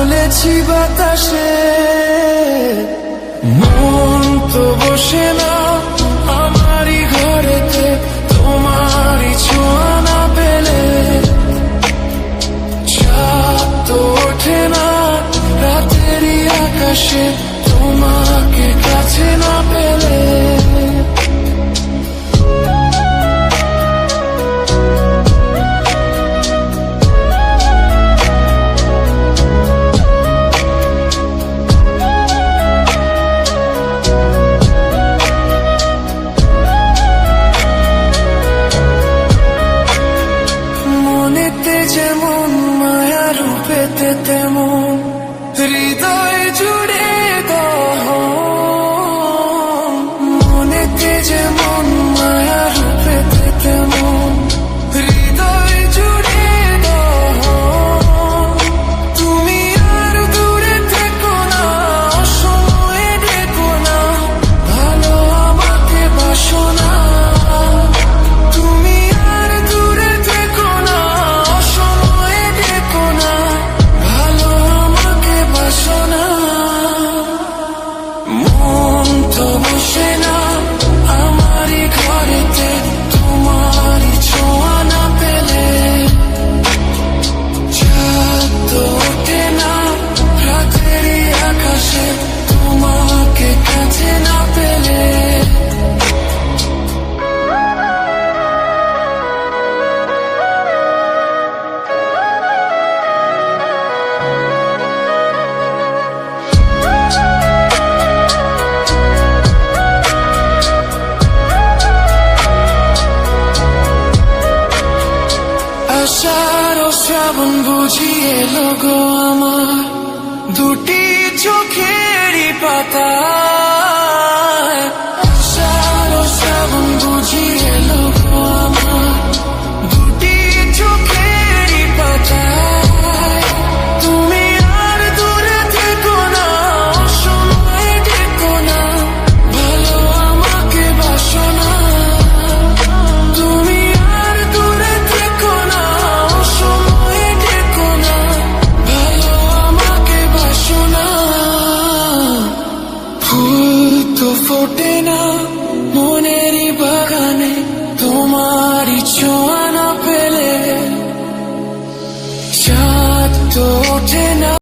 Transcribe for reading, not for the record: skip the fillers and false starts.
বলেছি বাতাসে, মন তো বসে না আমারই ঘরেতে, তোমারই ছোঁয়া না পেলে। চাঁদ তো ওঠে না রাতেরই আকাশে, তোমাকে কাছে না পেলে। মনেতে যেমন মায়া, রূপেতে তেমন হৃদয় জুড়ে দহন। মনেতে যেমন মায়া, রূপেতে তেমন হৃদয় জুড়ে দহন। তুমি আর দূরে থেকো না, অসময়ে ডেকো না, ভালো আমাকে বাসো না। তুমি আর দূরে থেকো না, অসময়ে ডেকো না, ভালো আমাকে বাসো না। মন তো বসে না আমারই ঘরেতে, তোমারই ছোঁয়া না পেলে। চাঁদ তো ওঠে না রাতেরই আকাশে, তোমাকে কাছে না পেলে। আষাঢ় ও শ্রাবণ বুঝিয়ে এলো গো আমার, দুটি চোখেরই পাতা।